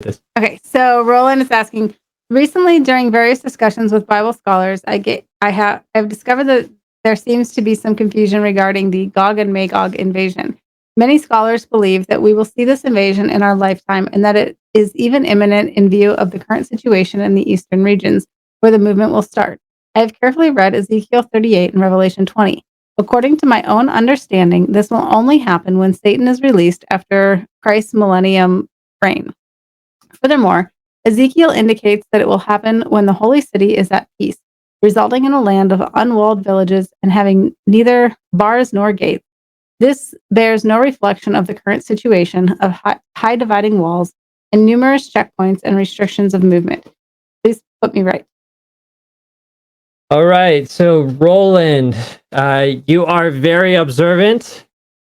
this. Okay, so Roland is asking, recently during various discussions with Bible scholars, I've discovered that there seems to be some confusion regarding the Gog and Magog invasion. Many scholars believe that we will see this invasion in our lifetime and that it is even imminent in view of the current situation in the eastern regions where the movement will start. I have carefully read Ezekiel 38 and Revelation 20. According to my own understanding, this will only happen when Satan is released after Christ's millennium reign. Furthermore, Ezekiel indicates that it will happen when the holy city is at peace, resulting in a land of unwalled villages and having neither bars nor gates. This bears no reflection of the current situation of high dividing walls and numerous checkpoints and restrictions of movement. Please put me right. All right, so Roland, you are very observant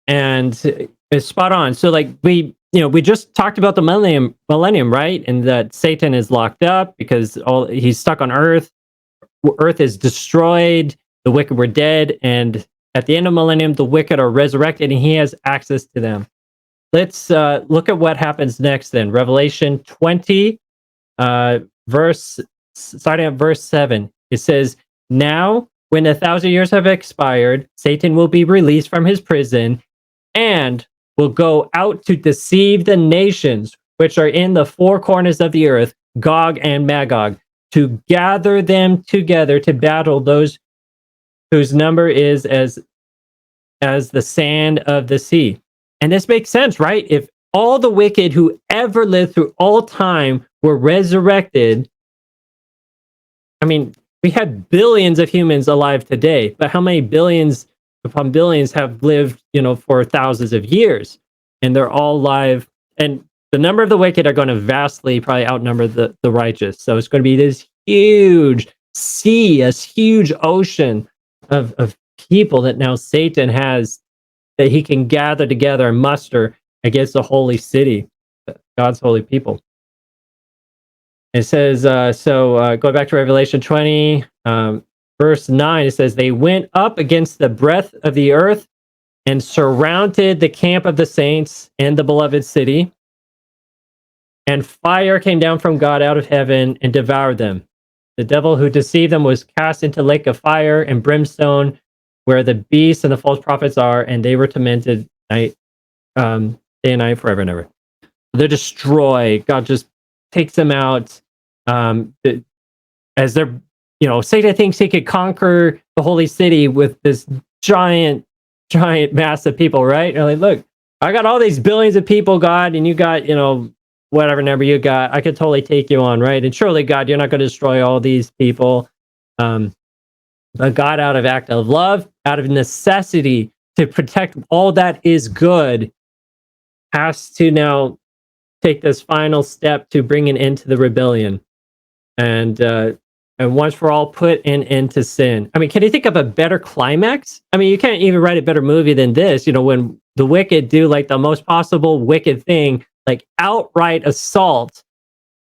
and it's spot on. So, like we just talked about the millennium, right? And that Satan is locked up because he's stuck on Earth. Earth is destroyed. The wicked were dead, and at the end of millennium, the wicked are resurrected, and he has access to them. Let's look at what happens next. Then Revelation 20, starting at verse 7. It says, "Now, when 1,000 years have expired, Satan will be released from his prison and will go out to deceive the nations which are in the four corners of the earth, Gog and Magog, to gather them together to battle those whose number is as the sand of the sea." And this makes sense, right? If all the wicked who ever lived through all time were resurrected, I mean, we have billions of humans alive today, but how many billions upon billions have lived, for thousands of years? And they're all alive. And the number of the wicked are going to vastly probably outnumber the righteous. So it's going to be this huge sea, this huge ocean of people that now Satan has, that he can gather together and muster against the holy city, God's holy people. It says, go back to Revelation 20, verse 9, it says, "They went up against the breadth of the earth and surrounded the camp of the saints and the beloved city. And fire came down from God out of heaven and devoured them. The devil who deceived them was cast into the lake of fire and brimstone, where the beasts and the false prophets are, and they were tormented day and night forever and ever." They're destroyed. God just takes them out. As they're, Satan thinks he could conquer the holy city with this giant mass of people, right? And like, look, I got all these billions of people, God, and you got, whatever number you got. I could totally take you on, right? And surely, God, you're not going to destroy all these people. But God, out of act of love, out of necessity to protect all that is good, has to now take this final step to bring an end to the rebellion. And once for all, put an end to sin. I mean, can you think of a better climax? I mean, you can't even write a better movie than this. When the wicked do like the most possible wicked thing, like outright assault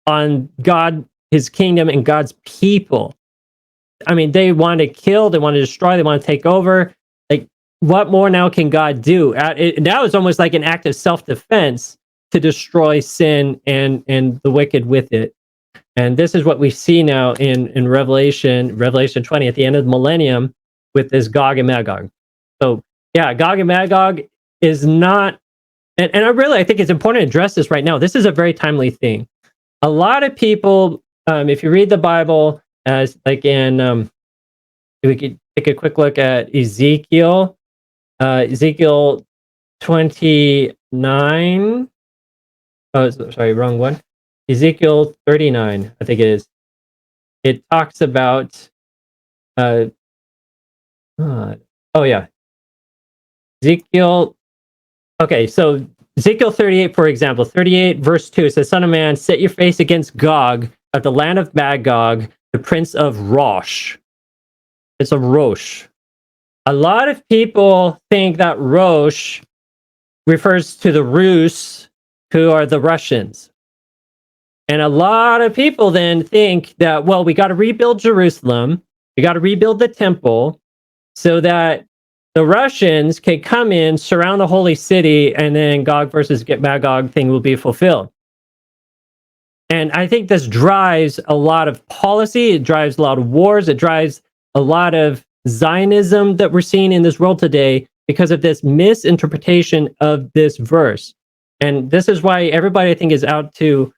on God, his kingdom, and God's people. I mean, they want to kill, they want to destroy, they want to take over. Like, what more now can God do? Now it's almost like an act of self-defense to destroy sin and the wicked with it. And this is what we see now in Revelation 20 at the end of the millennium with this Gog and Magog. So yeah, Gog and Magog is not, and I think it's important to address this right now. This is a very timely thing. A lot of people, if you read the Bible, as like in, we could take a quick look at Ezekiel 29. Oh, sorry, wrong one. Ezekiel 39, I think it is. It talks about, Ezekiel. Okay, so Ezekiel 38, for example, 38 verse 2, it says, "Son of man, set your face against Gog of the land of Magog, the prince of Rosh." It's a Rosh. A lot of people think that Rosh refers to the Rus, who are the Russians. And a lot of people then think that, well, we got to rebuild Jerusalem, we got to rebuild the temple, so that the Russians can come in, surround the holy city, and then Gog versus Magog thing will be fulfilled. And I think this drives a lot of policy. It drives a lot of wars. It drives a lot of Zionism that we're seeing in this world today because of this misinterpretation of this verse. And this is why everybody, I think, is out to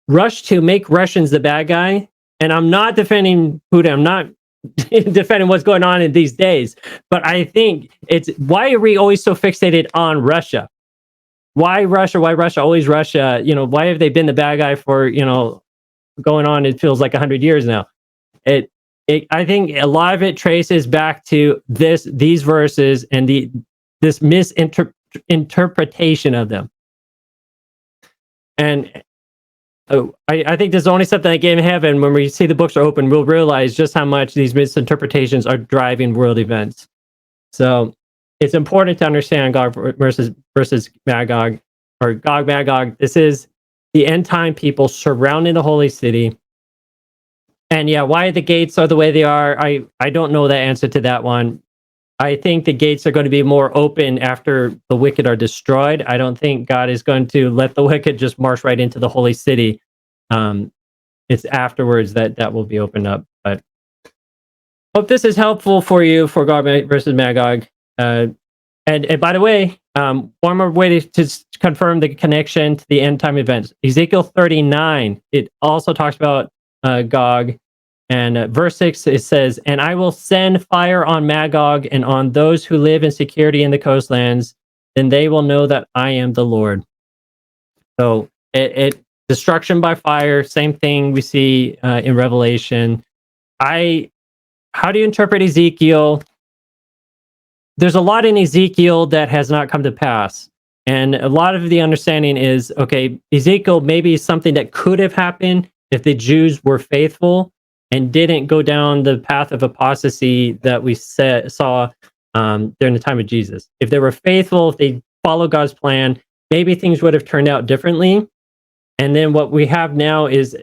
rush to make Russians the bad guy. And I'm not defending Putin. I'm not defending what's going on in these days. But I think it's, why are we always so fixated on Russia? Why Russia? Why Russia? Always Russia. Why have they been the bad guy for, going on, it feels like 100 years now? I think a lot of it traces back to these verses and this misinterpretation of them. And I think there's only something that in heaven, when we see the books are open, we'll realize just how much these misinterpretations are driving world events. So it's important to understand Gog versus Magog, or Gog Magog. This is the end time people surrounding the holy city. And yeah, why the gates are the way they are, I don't know the answer to that one. I think the gates are going to be more open after the wicked are destroyed. I don't think God is going to let the wicked just march right into the holy city. It's afterwards that will be opened up. But hope this is helpful for you for Gog versus Magog. And by the way, one more way to confirm the connection to the end time events. Ezekiel 39, it also talks about Gog. And verse 6, it says, "And I will send fire on Magog and on those who live in security in the coastlands, then they will know that I am the Lord." So it destruction by fire, same thing we see in Revelation. How do you interpret Ezekiel? There's a lot in Ezekiel that has not come to pass. And a lot of the understanding is, okay, Ezekiel maybe is something that could have happened if the Jews were faithful and didn't go down the path of apostasy that we saw during the time of Jesus. If they were faithful, if they followed God's plan, maybe things would have turned out differently. And then what we have now is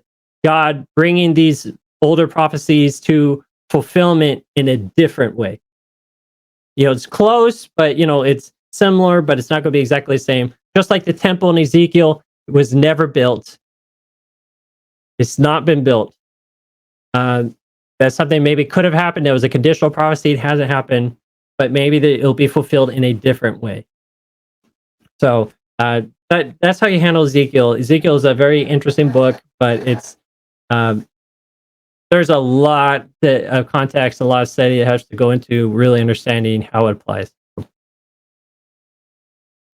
God bringing these older prophecies to fulfillment in a different way. It's close, but it's similar, but it's not going to be exactly the same. Just like the temple in Ezekiel was never built. It's not been built. That's something maybe could have happened. That was a conditional prophecy. It hasn't happened, but maybe it'll be fulfilled in a different way. So that's how you handle Ezekiel. Ezekiel is a very interesting book, but it's there's a lot of context, a lot of study that has to go into really understanding how it applies.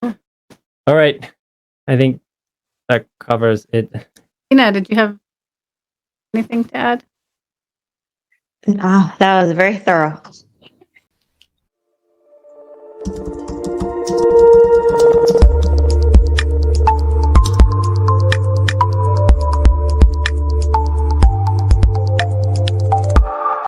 All right, I think that covers it. Tina, did you have anything to add? No, that was very thorough.